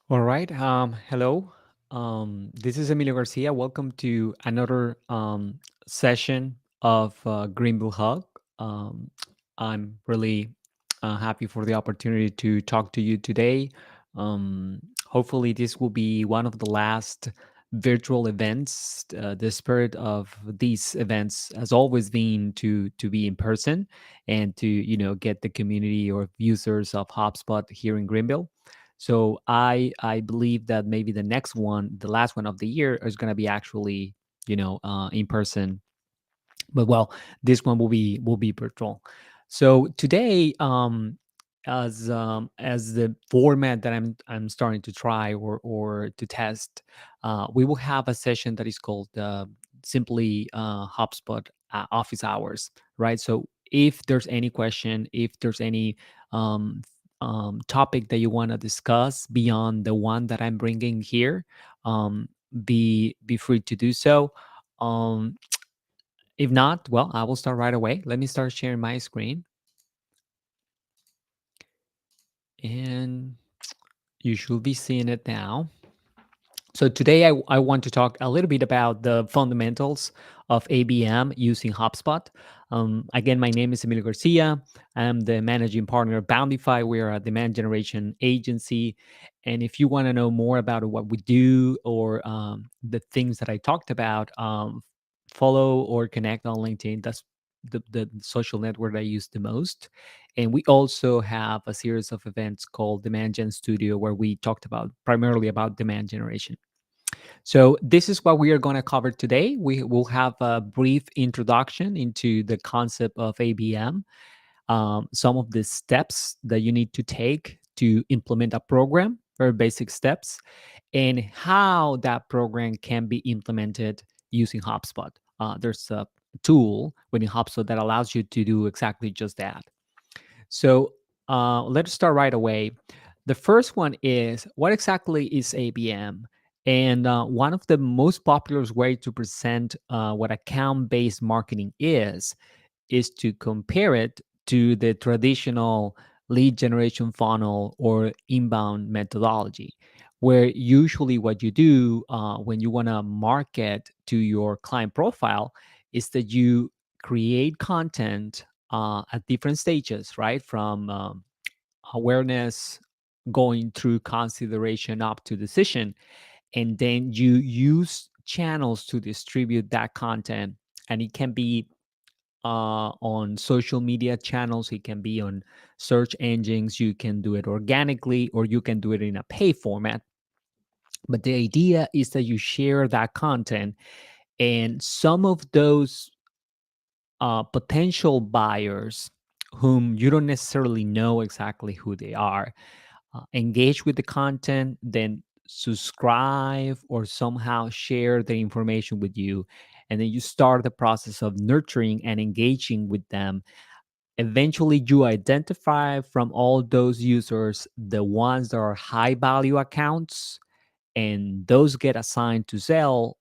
All right. Hello. This is Emilio Garcia. Welcome to another session of Greenville Hub. Um, I'm really happy for the opportunity to talk to you today. Hopefully, this will be one of the last virtual events. The spirit of these events has always been to be in person and to get the community or users of HubSpot here in Greenville. So I believe that maybe the next one, the last one of the year, is going to be actually in person. But well, this one will be virtual. So today, as the format that I'm starting to try or to test, we will have a session that is called simply HubSpot office hours, right? So if there's any question, if there's any um, topic that you want to discuss beyond the one that I'm bringing here, um, be free to do so. Um, if not, well, I will start right away. Let me start sharing my screen. And you should be seeing it now. So today I want to talk a little bit about the fundamentals of ABM using HubSpot. Again, my name is Emilio Garcia. I'm the managing partner of Boundify. We're a demand generation agency. And if you want to know more about what we do or the things that I talked about, follow or connect on LinkedIn. That's the social network I use the most. And we also have a series of events called Demand Gen Studio, where we talked about primarily about demand generation. So this is what we are going to cover today. We will have a brief introduction into the concept of ABM, some of the steps that you need to take to implement a program, very basic steps, and how that program can be implemented using HubSpot. There's a tool within HubSpot that allows you to do exactly just that. So let's start right away. The first one is, what exactly is ABM? And one of the most popular ways to present what account-based marketing is to compare it to the traditional lead generation funnel or inbound methodology, where usually what you do when you want to market to your client profile is that you create content at different stages, right? From awareness, going through consideration up to decision, and then you use channels to distribute that content. And it can be on social media channels, it can be on search engines, you can do it organically, or you can do it in a pay format. But the idea is that you share that content, and some of those potential buyers whom you don't necessarily know exactly who they are engage with the content, then subscribe or somehow share the information with you. And then you start the process of nurturing and engaging with them. Eventually, you identify from all those users the ones that are high value accounts, and those get assigned to sales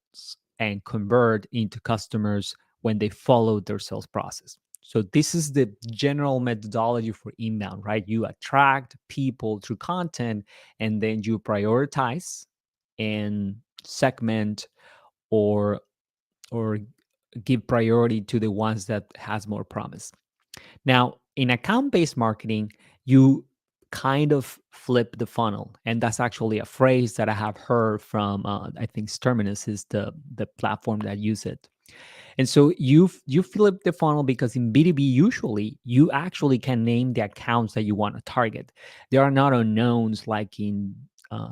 and convert into customers when they follow their sales process. So this is the general methodology for inbound, right? You attract people through content, and then you prioritize and segment or or give priority to the ones that has more promise. Now, in account-based marketing, you kind of flip the funnel, and that's actually a phrase that I have heard from. I think Terminus is the platform that use it. And so you flip the funnel because in B2B, usually you actually can name the accounts that you want to target. They are not unknowns like in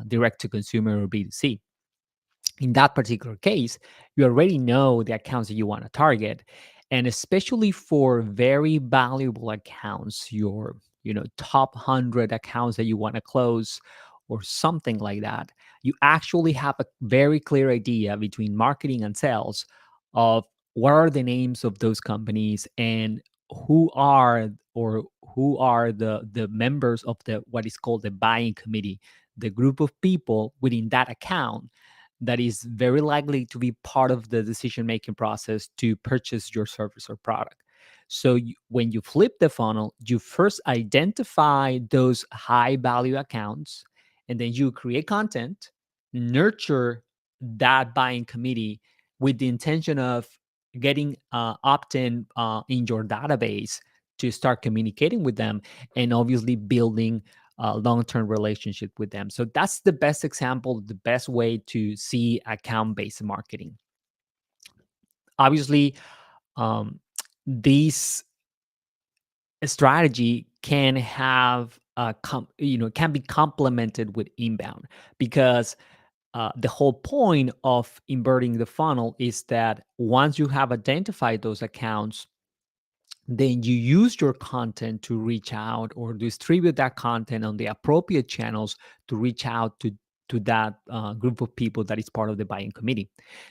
direct to consumer or B2C. In that particular case, you already know the accounts that you want to target. And especially for very valuable accounts, your top 100 accounts that you want to close or something like that, you actually have a very clear idea between marketing and sales of what are the names of those companies and who are the members of the what is called the buying committee, the group of people within that account that is very likely to be part of the decision making process to purchase your service or product. So when you flip the funnel, you first identify those high value accounts, and then you create content, nurture that buying committee with the intention of getting opt-in in your database to start communicating with them, and obviously building a long-term relationship with them. So that's the best example, the best way to see account-based marketing. Obviously, um, these strategy can have can be complemented with inbound, because the whole point of inverting the funnel is that once you have identified those accounts, then you use your content to reach out or distribute that content on the appropriate channels to reach out to that group of people that is part of the buying committee.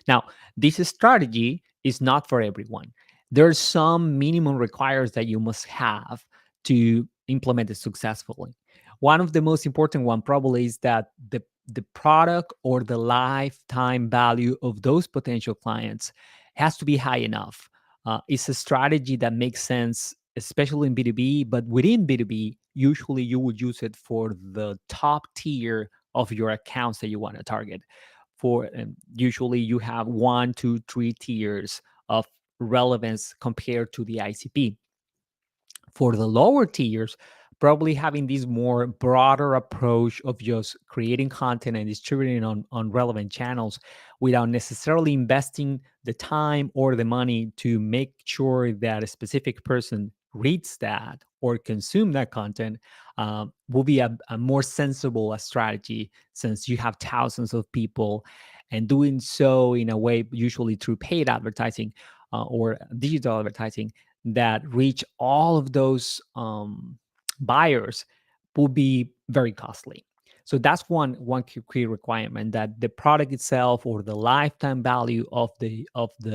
Now, this strategy is not for everyone. There's some minimum requires that you must have to implement it successfully. One of the most important one probably is that the product or the lifetime value of those potential clients has to be high enough. It's a strategy that makes sense, especially in B2B, but within B2B, usually you would use it for the top tier of your accounts that you want to target. For usually you have 1, 2, 3 tiers of relevance compared to the ICP. For the lower tiers, probably having this more broader approach of just creating content and distributing on relevant channels without necessarily investing the time or the money to make sure that a specific person reads that or consume that content, will be a more sensible strategy, since you have thousands of people, and doing so in a way usually through paid advertising or digital advertising that reach all of those buyers will be very costly. So that's one key requirement, that the product itself or the lifetime value of the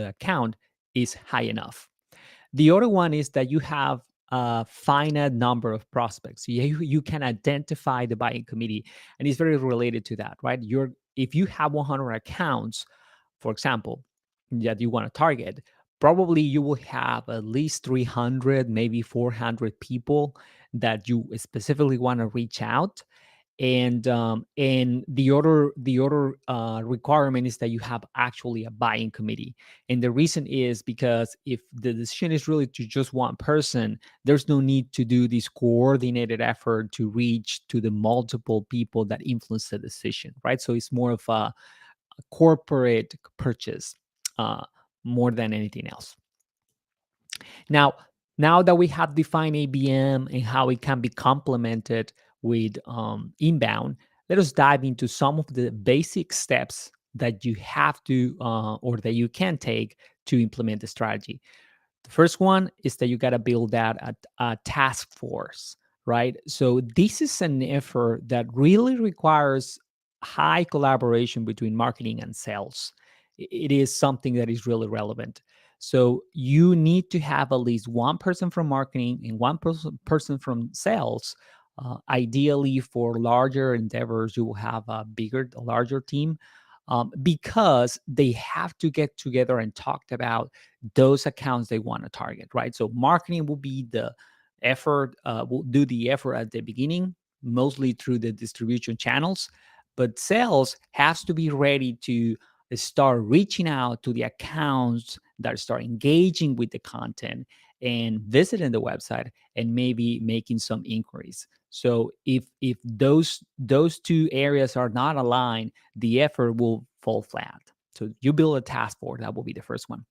account is high enough. The other one is that you have a finite number of prospects. You can identify the buying committee, and it's very related to that, right? If you have 100 accounts, for example, that you want to target, probably you will have at least 300, maybe 400 people that you specifically want to reach out. And the other requirement is that you have actually a buying committee. And the reason is because if the decision is really to just one person, there's no need to do this coordinated effort to reach to the multiple people that influence the decision, right? So it's more of a corporate purchase, uh, more than anything else. Now, now that we have defined ABM and how it can be complemented with inbound, let us dive into some of the basic steps that you have to or that you can take to implement the strategy. The first one is that you got to build that a task force, right? So this is an effort that really requires high collaboration between marketing and sales. It is something that is really relevant. So you need to have at least one person from marketing and one person from sales. Ideally, for larger endeavors, you will have a larger team, because they have to get together and talk about those accounts they want to target, right? So marketing will be the effort, will do the effort at the beginning, mostly through the distribution channels, but sales has to be ready to start reaching out to the accounts that start engaging with the content and visiting the website and maybe making some inquiries. So if those two areas are not aligned, the effort will fall flat. So you build a task force. That will be the first one.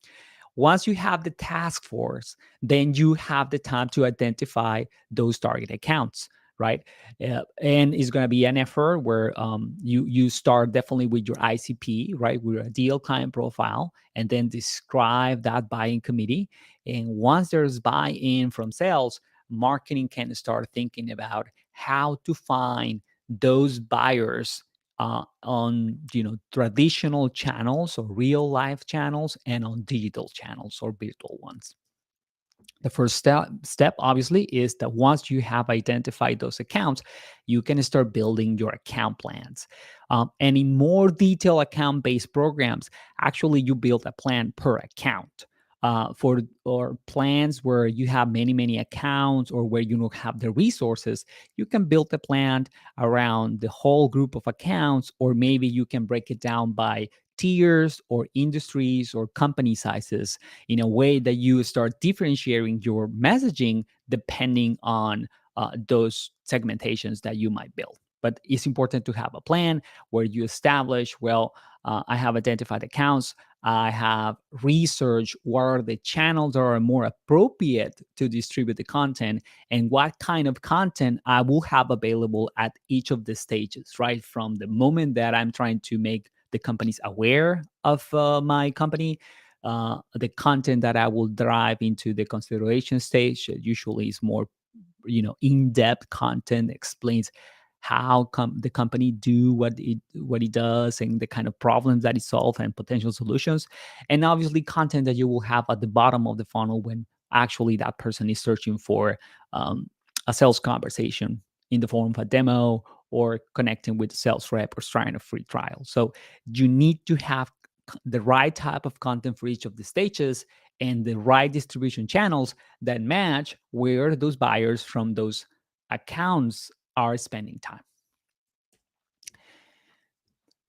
Once you have the task force, then you have the time to identify those target accounts, right? And it's going to be an effort where you start definitely with your ICP, right, with a deal client profile, and then describe that buying committee. And once there's buy-in from sales, marketing can start thinking about how to find those buyers on traditional channels or real life channels, and on digital channels or virtual ones. The first step obviously is that once you have identified those accounts, you can start building your account plans. And in more detailed account based programs, actually you build a plan per account. For or plans where you have many accounts or where you don't have the resources, you can build a plan around the whole group of accounts, or maybe you can break it down by tiers or industries or company sizes in a way that you start differentiating your messaging depending on those segmentations that you might build. But it's important to have a plan where you establish, well, I have identified accounts. I have researched what are the channels that are more appropriate to distribute the content and what kind of content I will have available at each of the stages, right? From the moment that I'm trying to make the companies aware of my company, the content that I will drive into the consideration stage usually is more, in-depth content, explains how the company do what it does and the kind of problems that it solves and potential solutions. And obviously content that you will have at the bottom of the funnel when actually that person is searching for um, a sales conversation in the form of a demo or connecting with the sales rep or trying a free trial. So you need to have the right type of content for each of the stages and the right distribution channels that match where those buyers from those accounts are spending time.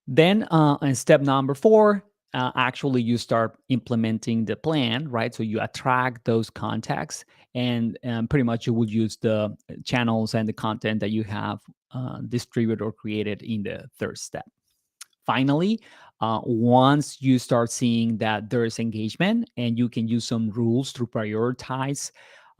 Then, in step number 4, actually you start implementing the plan, right? So you attract those contacts, and pretty much you will use the channels and the content that you have distributed or created in the third step. Finally, once you start seeing that there is engagement and you can use some rules to prioritize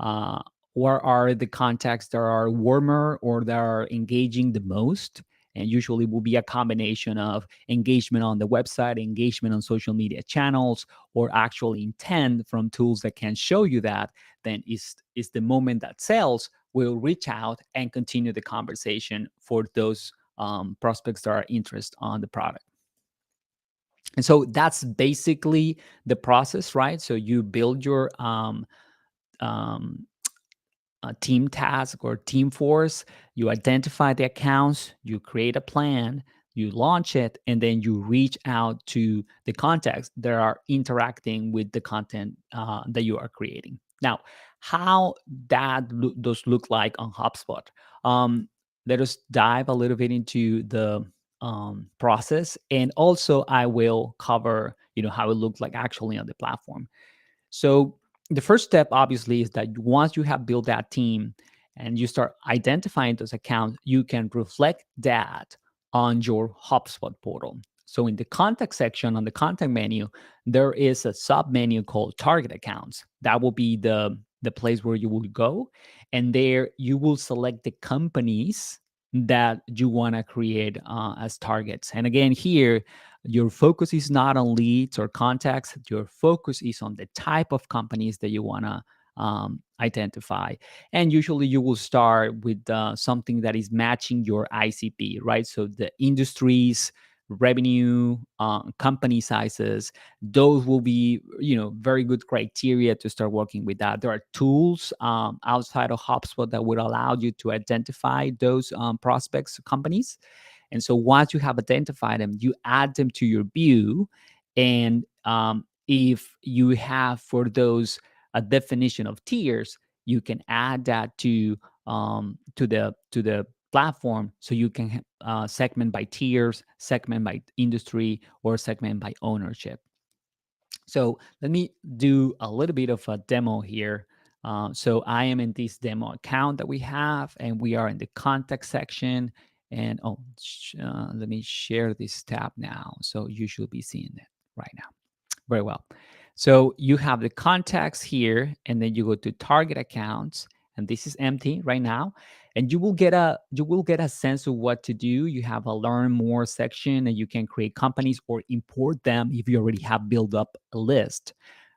uh, what are the contacts that are warmer or that are engaging the most. And usually will be a combination of engagement on the website, engagement on social media channels, or actual intent from tools that can show you that, then is the moment that sales will reach out and continue the conversation for those prospects that are interested on the product. And so that's basically the process, right? So you build your um, team task or team force, you identify the accounts, you create a plan, you launch it, and then you reach out to the contacts that are interacting with the content that you are creating. Now, how does look like on HubSpot? Um, Let us dive a little bit into the process, and also I will cover, how it looks like actually on the platform. So the first step, obviously, is that once you have built that team and you start identifying those accounts, you can reflect that on your HubSpot portal. So in the contact section on the contact menu, there is a sub menu called target accounts. That will be the place where you will go. And there you will select the companies that you want to create as targets. And again, here your focus is not on leads or contacts. Your focus is on the type of companies that you want to identify. And usually you will start with something that is matching your ICP, right? So the industries, revenue, company sizes, those will be, very good criteria to start working with that. There are tools outside of HubSpot that would allow you to identify those prospects, companies. And so once you have identified them, you add them to your view. And if you have for those a definition of tiers, you can add that to the platform, so you can segment by tiers, segment by industry, or segment by ownership. So let me do a little bit of a demo here. So I am in this demo account that we have, and we are in the contact section. And let me share this tab now. So you should be seeing it right now. Very well. So you have the contacts here, and then you go to target accounts, and this is empty right now. And you will get a sense of what to do. You have a learn more section, and you can create companies or import them if you already have built up a list,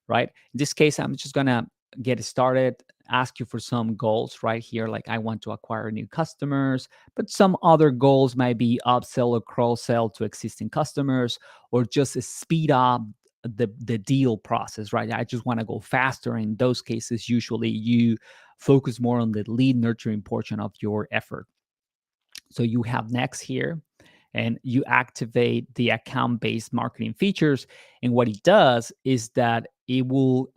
right? In this case, I'm just gonna get started, ask you for some goals right here. Like I want to acquire new customers, but some other goals might be upsell or cross sell to existing customers, or just speed up the deal process, right? I just want to go faster. In those cases, usually you focus more on the lead nurturing portion of your effort. So you have next here, and you activate the account based marketing features. And what it does is that it will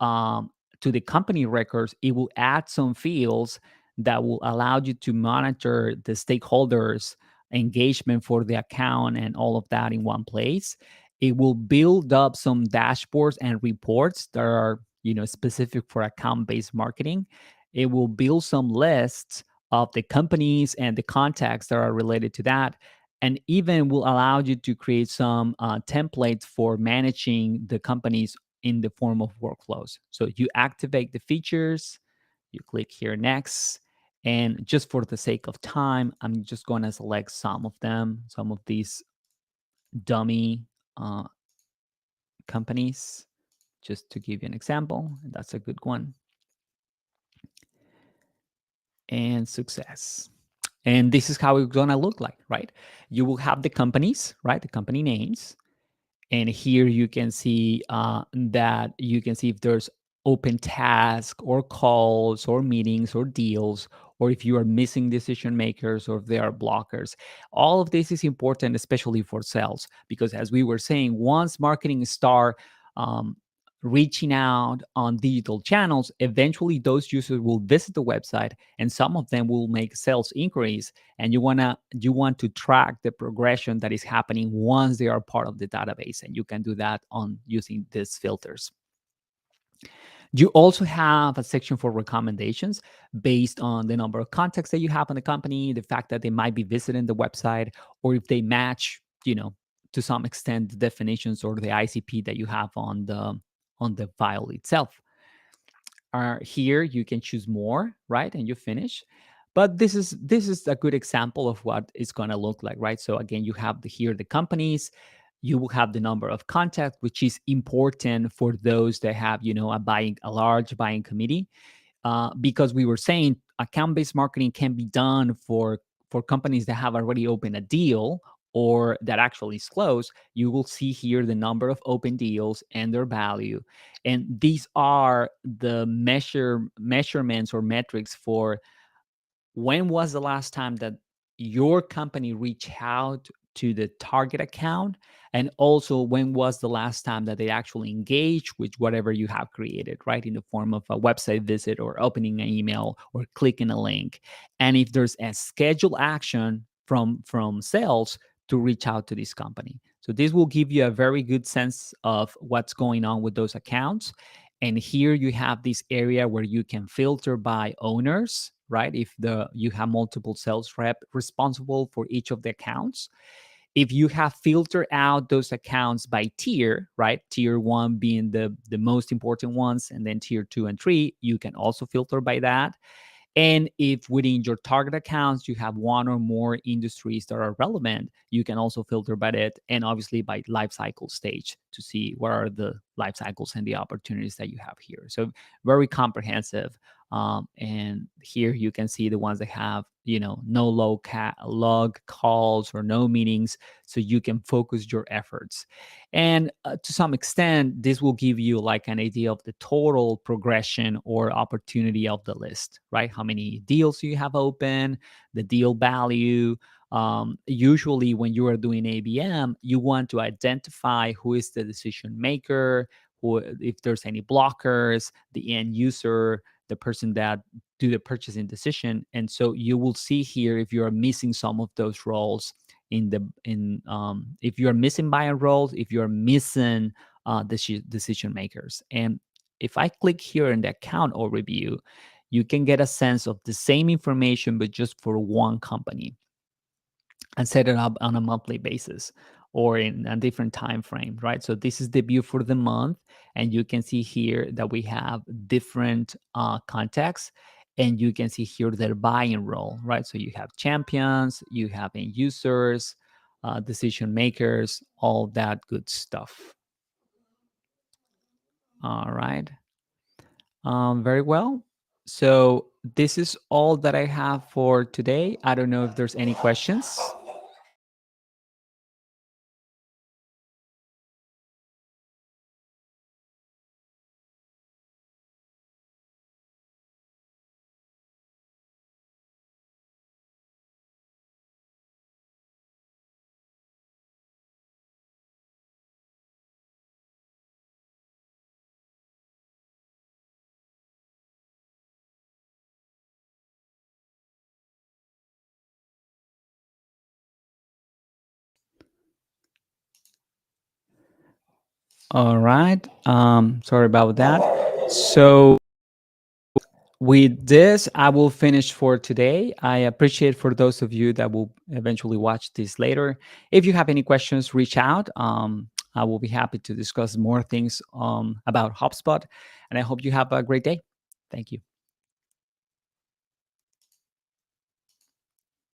to the company records, it will add some fields that will allow you to monitor the stakeholders engagement for the account and all of that in one place. It will build up some dashboards and reports that are, specific for account-based marketing. It will build some lists of the companies and the contacts that are related to that, and even will allow you to create some templates for managing the companies in the form of workflows. So you activate the features, you click here next, and just for the sake of time, I'm just going to select some of them, some of these dummy uh, companies, just to give you an example. And that's a good one. And success. And this is how it's going to look like, right? You will have the companies, right? The company names. And here you can see that you can see if there's open task or calls or meetings or deals, or if you are missing decision makers or if there are blockers. All of this is important, especially for sales, because as we were saying, once marketing start um, reaching out on digital channels, eventually those users will visit the website and some of them will make sales inquiries, and you want to track the progression that is happening once they are part of the database, and you can do that on using these filters. You also have a section for recommendations based on the number of contacts that you have on the company, the fact that they might be visiting the website, or if they match, to some extent the definitions or the ICP that you have on the file itself. Here you can choose more, right? And you finish. But this is a good example of what it's going to look like, right? So again, you have here the companies, you will have the number of contacts, which is important for those that have, a large buying committee, because we were saying account-based marketing can be done for companies that have already opened a deal or that actually is closed. You will see here the number of open deals and their value, and these are the measurements or metrics for when was the last time that your company reached out to the target account, and also when was the last time that they actually engaged with whatever you have created, right, in the form of a website visit or opening an email or clicking a link, and if there's a scheduled action from sales to reach out to this company. So this will give you a very good sense of what's going on with those accounts. And here you have this area where you can filter by owners, right? If you have multiple sales rep responsible for each of the accounts. If you have filtered out those accounts by tier, right? Tier one being the most important ones, and then tier two and three, you can also filter by that. And if within your target accounts you have one or more industries that are relevant, you can also filter by it, and obviously by life cycle stage to see what are the life cycles and the opportunities that you have here. So very comprehensive. And here you can see the ones that have, no log calls or no meetings, so you can focus your efforts. And to some extent, this will give you like an idea of the total progression or opportunity of the list, right? How many deals you have open, the deal value. Usually, when you are doing ABM, you want to identify who is the decision maker, who, if there's any blockers, the end user, the person that do the purchasing decision. And so you will see here if you are missing some of those roles if you are missing buyer roles, if you are missing decision makers. And if I click here in the account overview, you can get a sense of the same information but just for one company, and set it up on a monthly basis or in a different time frame, right? So this is the view for the month, and you can see here that we have different contacts, and you can see here their buying role, right? So you have champions, you have end users, decision makers, all that good stuff. All right. Very well. So this is all that I have for today. I don't know if there's any questions. All right. Sorry about that. So with this, I will finish for today. I appreciate for those of you that will eventually watch this later. If you have any questions, reach out. I will be happy to discuss more things about HubSpot. And I hope you have a great day. Thank you.